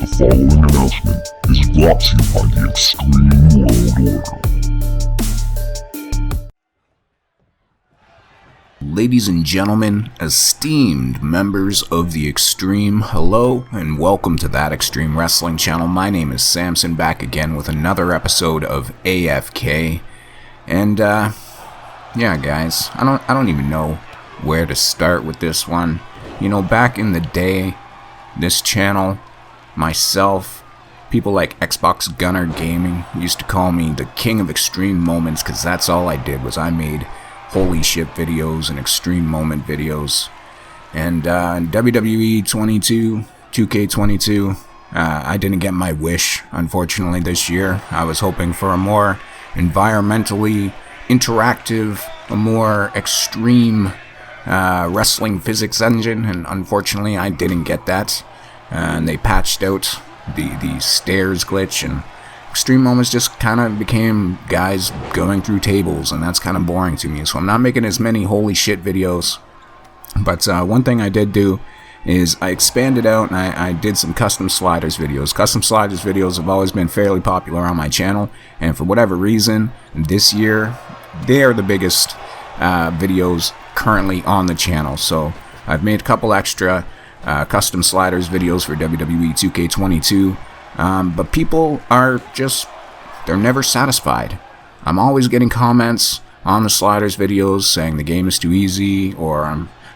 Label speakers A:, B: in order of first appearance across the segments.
A: The following announcement is brought to you by the Xtreme World Order.
B: Ladies and gentlemen, esteemed members of the Xtreme, hello and welcome to that Xtreme Wrestling channel. My name is Samson, back again with another episode of AFK. And yeah guys, I don't even know where to start with this one. You know, back in the day, this channel, myself, people like Xbox Gunner Gaming used to call me the king of extreme moments, because that's all I did, was I made holy shit videos and extreme moment videos. And WWE 2K22, I didn't get my wish, unfortunately, this year. I was hoping for a more environmentally interactive, a more extreme wrestling physics engine, and unfortunately I didn't get that. And they patched out the stairs glitch, and extreme moments just kind of became guys going through tables, and that's kind of boring to me. So I'm not making as many holy shit videos. But one thing I did do is I expanded out and I did some custom sliders videos. Custom sliders videos have always been fairly popular on my channel, and for whatever reason, this year they are the biggest videos currently on the channel. So I've made a couple extra custom sliders videos for WWE 2K22, but people are just, they're never satisfied. I'm always getting comments on the sliders videos saying the game is too easy, or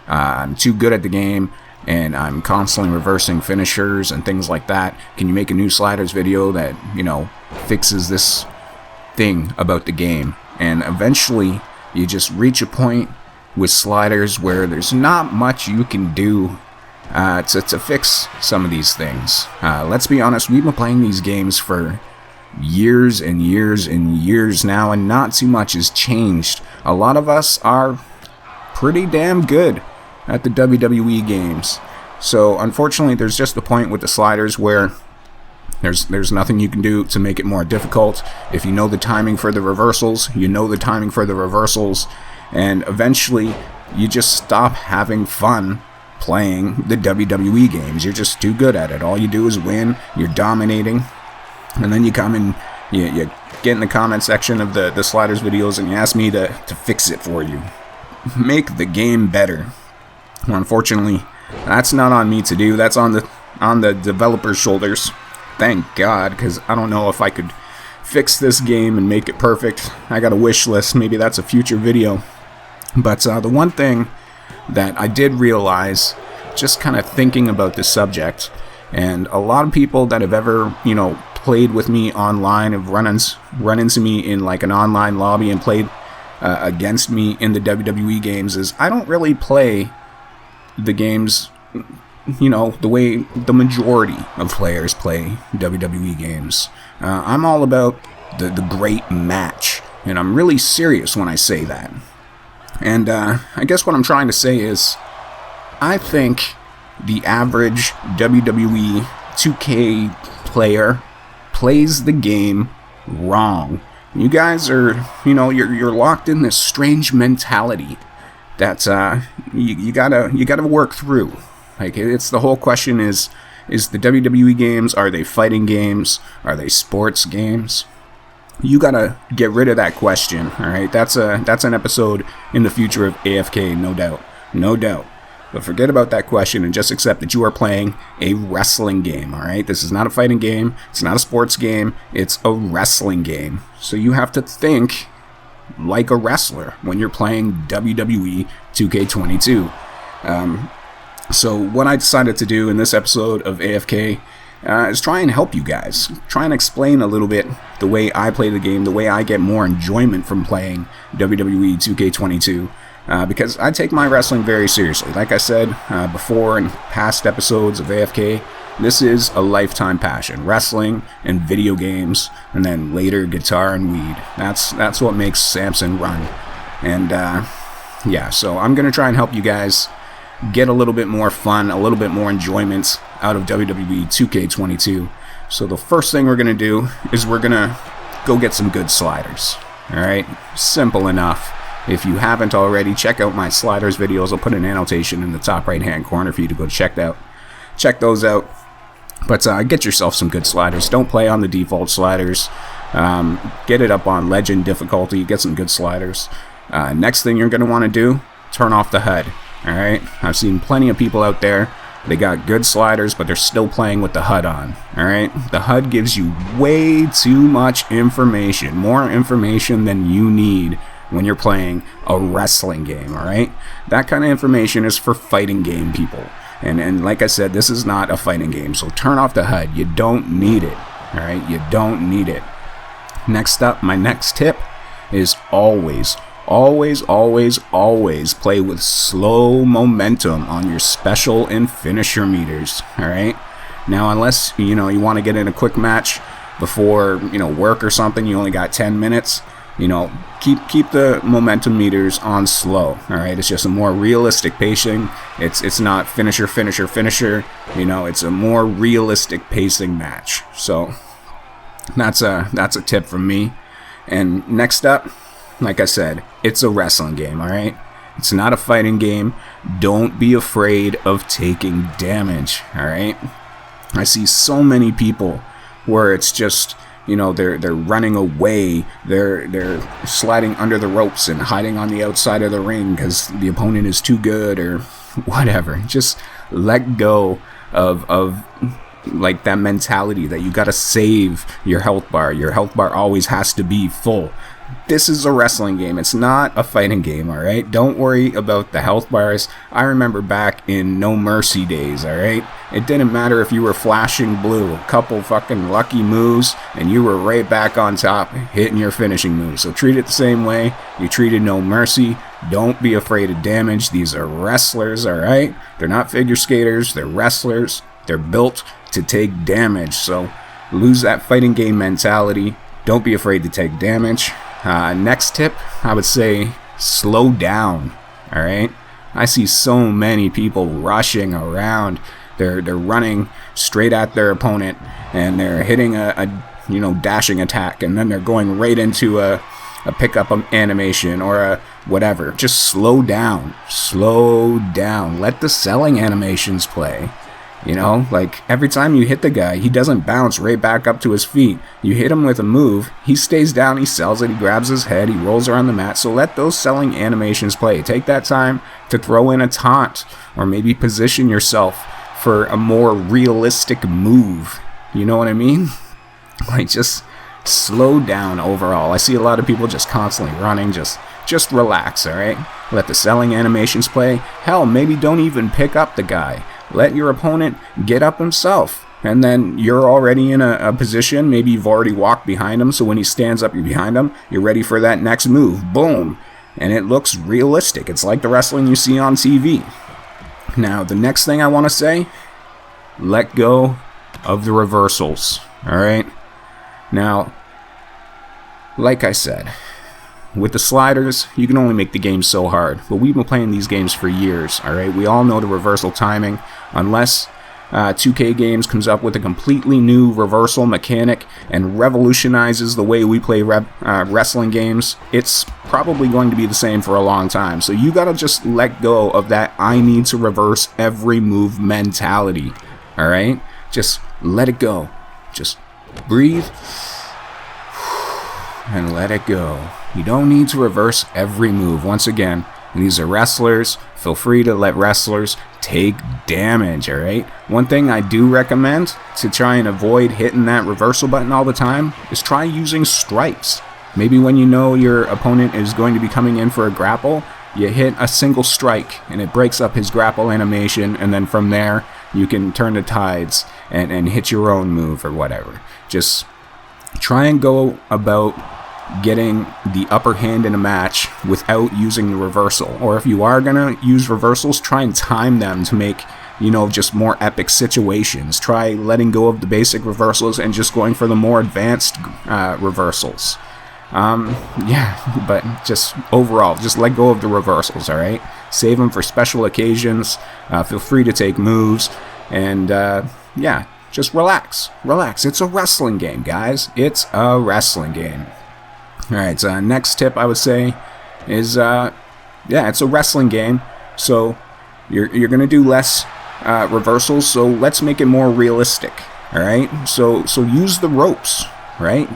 B: I'm too good at the game, and I'm constantly reversing finishers and things like that. Can you make a new sliders video that, you know, fixes this thing about the game? And eventually you just reach a point with sliders where there's not much you can do to fix some of these things. Let's be honest, we've been playing these games for years and years and years now, and not too much has changed. A lot of us are pretty damn good at the WWE games. So unfortunately, there's just a point with the sliders where there's nothing you can do to make it more difficult. If you know the timing for the reversals, you know the timing for the reversals, and eventually you just stop having fun playing the WWE games. You're just too good at it. All you do is win, you're dominating, and then you come in, you get in the comment section of the sliders videos and you ask me to fix it for you. Make the game better. Well, unfortunately, that's not on me to do. That's on the developer's shoulders. Thank God, because I don't know if I could fix this game and make it perfect. I got a wish list. Maybe that's a future video. But the one thing that I did realize, just kind of thinking about this subject, and a lot of people that have ever, you know, played with me online have run into me in like an online lobby and played against me in the WWE games, is I don't really play the games, you know, the way the majority of players play WWE games. I'm all about the great match, and I'm really serious when I say that. And I guess what I'm trying to say is, I think the average WWE 2K player plays the game wrong. You guys are, you know, you're locked in this strange mentality that you gotta work through. Like, it's the whole question is the WWE games, are they fighting games? Are they sports games? You gotta get rid of that question, alright? That's an episode in the future of AFK, no doubt. No doubt. But forget about that question and just accept that you are playing a wrestling game, alright? This is not a fighting game, it's not a sports game, it's a wrestling game. So you have to think like a wrestler when you're playing WWE 2K22. So what I decided to do in this episode of AFK is try and help you guys. Try and explain a little bit the way I play the game, the way I get more enjoyment from playing WWE 2K22. Because I take my wrestling very seriously. Like I said before in past episodes of AFK, this is a lifetime passion. Wrestling and video games, and then later guitar and weed. That's what makes Samson run. And yeah, so I'm going to try and help you guys get a little bit more fun, a little bit more enjoyment out of WWE 2K22. So the first thing we're going to do is we're going to go get some good sliders. Alright, simple enough. If you haven't already, check out my sliders videos. I'll put an annotation in the top right hand corner for you to go check those out. But get yourself some good sliders. Don't play on the default sliders. Get it up on legend difficulty. Get some good sliders. Next thing you're going to want to do, turn off the HUD. Alright? I've seen plenty of people out there. They got good sliders, but they're still playing with the HUD on. Alright? The HUD gives you way too much information. More information than you need when you're playing a wrestling game. Alright? That kind of information is for fighting game people. And like I said, this is not a fighting game, so turn off the HUD. You don't need it. Alright? You don't need it. Next up, my next tip is always play with slow momentum on your special and finisher meters. Alright? Now, unless, you want to get in a quick match before, work or something, you only got 10 minutes, keep the momentum meters on slow. Alright? It's just a more realistic pacing. It's not finisher. It's a more realistic pacing match. So that's a tip from me. And next up, like I said, it's a wrestling game, alright? It's not a fighting game. Don't be afraid of taking damage, alright? I see so many people where it's just, they're running away, they're sliding under the ropes and hiding on the outside of the ring because the opponent is too good or whatever. Just let go of like that mentality that you gotta save your health bar. Your health bar always has to be full. This is a wrestling game. It's not a fighting game, alright? Don't worry about the health bars. I remember back in No Mercy days, alright? It didn't matter if you were flashing blue, a couple fucking lucky moves, and you were right back on top hitting your finishing moves. So treat it the same way you treated No Mercy. Don't be afraid of damage. These are wrestlers, alright? They're not figure skaters. They're wrestlers. They're built to take damage. So lose that fighting game mentality. Don't be afraid to take damage. Next tip, I would say slow down. Alright? I see so many people rushing around. They're running straight at their opponent and they're hitting a dashing attack, and then they're going right into a pickup animation or a whatever. Just slow down. Slow down. Let the selling animations play. Like every time you hit the guy, he doesn't bounce right back up to his feet. You hit him with a move, he stays down, he sells it, he grabs his head, he rolls around the mat. So let those selling animations play. Take that time to throw in a taunt or maybe position yourself for a more realistic move. You know what I mean? Like, just slow down overall. I see a lot of people just constantly running. Just relax, alright? Let the selling animations play. Hell, maybe don't even pick up the guy. Let your opponent get up himself. And then you're already in a position. Maybe you've already walked behind him. So when he stands up, you're behind him. You're ready for that next move. Boom. And it looks realistic. It's like the wrestling you see on TV. Now, the next thing I want to say, let go of the reversals. Alright? Now, like I said, with the sliders, you can only make the game so hard. But we've been playing these games for years, alright? We all know the reversal timing. Unless 2K Games comes up with a completely new reversal mechanic and revolutionizes the way we play wrestling games, it's probably going to be the same for a long time. So you gotta just let go of that I need to reverse every move mentality, alright? Just let it go. Just breathe and let it go. You don't need to reverse every move. Once again, these are wrestlers. Feel free to let wrestlers take damage, alright? One thing I do recommend to try and avoid hitting that reversal button all the time is try using strikes. Maybe when you know your opponent is going to be coming in for a grapple, you hit a single strike and it breaks up his grapple animation, and then from there you can turn the tides and hit your own move or whatever. Just try and go about getting the upper hand in a match without using the reversal. Or if you are gonna use reversals, try and time them to make, just more epic situations. Try letting go of the basic reversals and just going for the more advanced reversals. But just overall, just let go of the reversals, alright? Save them for special occasions. Feel free to take moves. And just relax. Relax. It's a wrestling game, guys. It's a wrestling game. Alright, so next tip I would say is, it's a wrestling game, so you're going to do less reversals, so let's make it more realistic. All right, so use the ropes, right?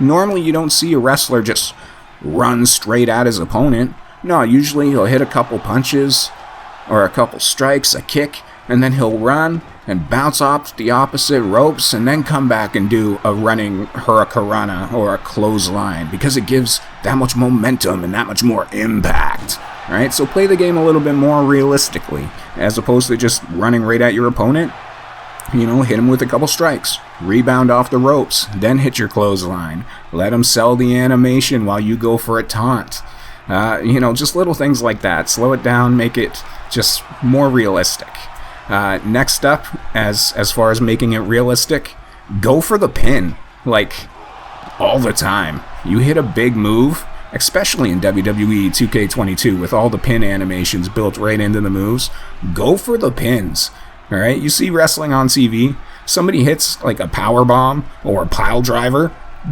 B: Normally you don't see a wrestler just run straight at his opponent. No, usually he'll hit a couple punches or a couple strikes, a kick, and then he'll run and bounce off the opposite ropes and then come back and do a running hurricanrana or a clothesline, because it gives that much momentum and that much more impact. Alright, so play the game a little bit more realistically, as opposed to just running right at your opponent. You know, hit him with a couple strikes, rebound off the ropes, then hit your clothesline. Let him sell the animation while you go for a taunt. You know, just little things like that. Slow it down, make it just more realistic. Next up, as far as making it realistic, go for the pin, like, all the time. You hit a big move, especially in WWE 2K22 with all the pin animations built right into the moves, go for the pins. Alright, you see wrestling on TV, somebody hits like a power bomb or a pile driver,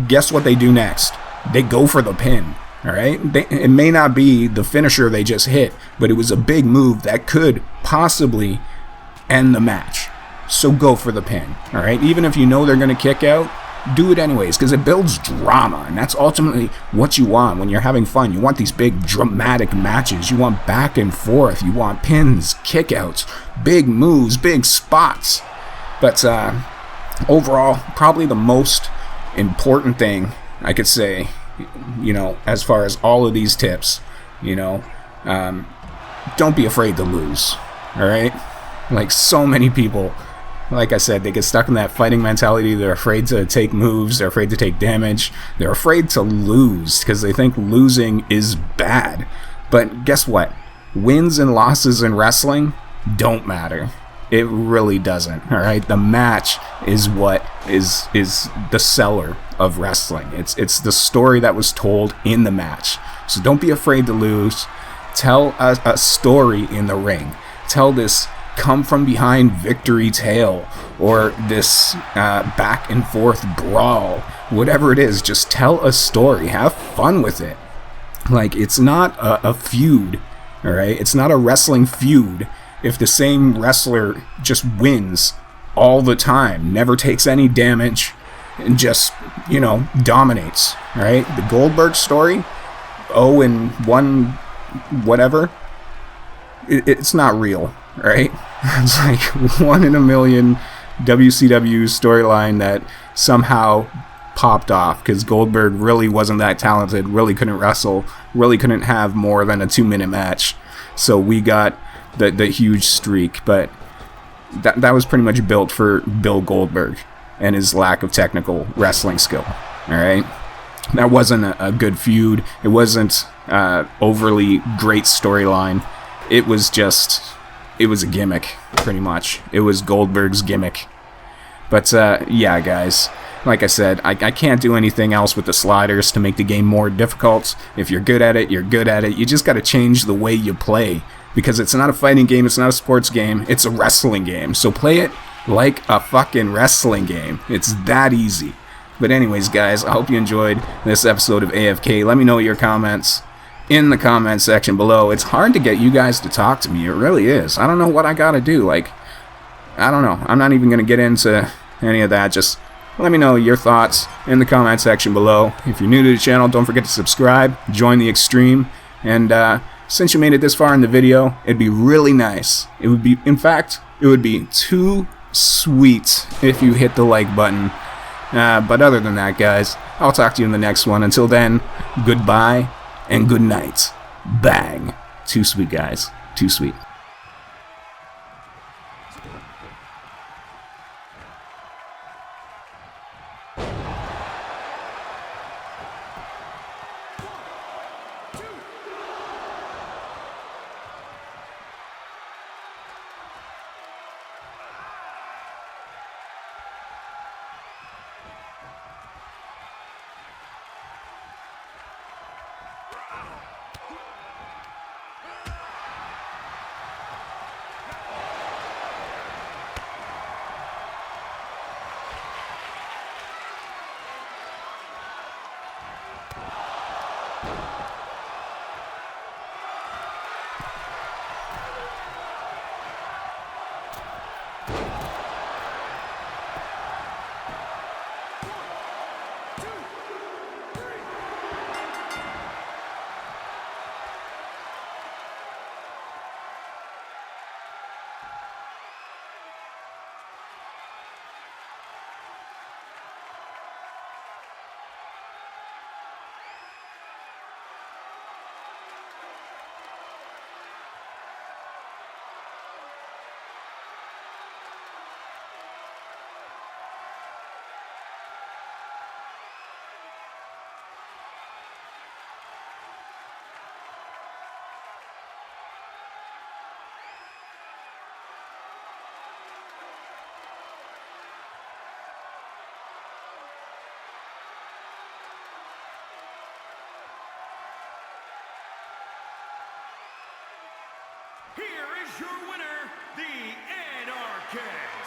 B: guess what they do next? They go for the pin. Alright, it may not be the finisher they just hit, but it was a big move that could possibly end the match. So go for the pin. Alright, even if you know they're going to kick out, do it anyways, because it builds drama, and that's ultimately what you want when you're having fun. You want these big dramatic matches. You want back and forth. You want pins, kickouts, big moves, big spots. But overall, probably the most important thing I could say, you know, as far as all of these tips, you know, don't be afraid to lose. Alright, like, so many people, like I said, they get stuck in that fighting mentality. They're afraid to take moves. They're afraid to take damage. They're afraid to lose because they think losing is bad. But guess what? Wins and losses in wrestling don't matter. It really doesn't. All right, the match is what is the seller of wrestling. It's the story that was told in the match. So don't be afraid to lose. Tell a story in the ring. Tell this come from behind victory tale, or this back and forth brawl, whatever it is. Just tell a story, have fun with it. Like, it's not a feud, all right? It's not a wrestling feud if the same wrestler just wins all the time, never takes any damage, and just, you know, dominates, all right? The Goldberg story, 0-1 whatever, it's not real. Right? It's like 1 in a million WCW storyline that somehow popped off because Goldberg really wasn't that talented, really couldn't wrestle, really couldn't have more than a 2-minute match. So we got the huge streak, but that was pretty much built for Bill Goldberg and his lack of technical wrestling skill. Alright? That wasn't a good feud. It wasn't overly great storyline. It was a gimmick, pretty much. It was Goldberg's gimmick. But, yeah, guys. Like I said, I can't do anything else with the sliders to make the game more difficult. If you're good at it, you're good at it. You just gotta change the way you play. Because it's not a fighting game, it's not a sports game, it's a wrestling game. So play it like a fucking wrestling game. It's that easy. But anyways, guys, I hope you enjoyed this episode of AFK. Let me know your comments in the comment section below. It's hard to get you guys to talk to me. It really is. I don't know what I gotta do. Like, I don't know. I'm not even gonna get into any of that. Just let me know your thoughts in the comment section below. If you're new to the channel, don't forget to subscribe, join the Xtreme, and since you made it this far in the video, it'd be really nice. It would be, in fact, it would be too sweet if you hit the like button. But other than that, guys, I'll talk to you in the next one. Until then, goodbye and good night. Bang. Too sweet, guys. Too sweet.
C: here is your winner, the NRK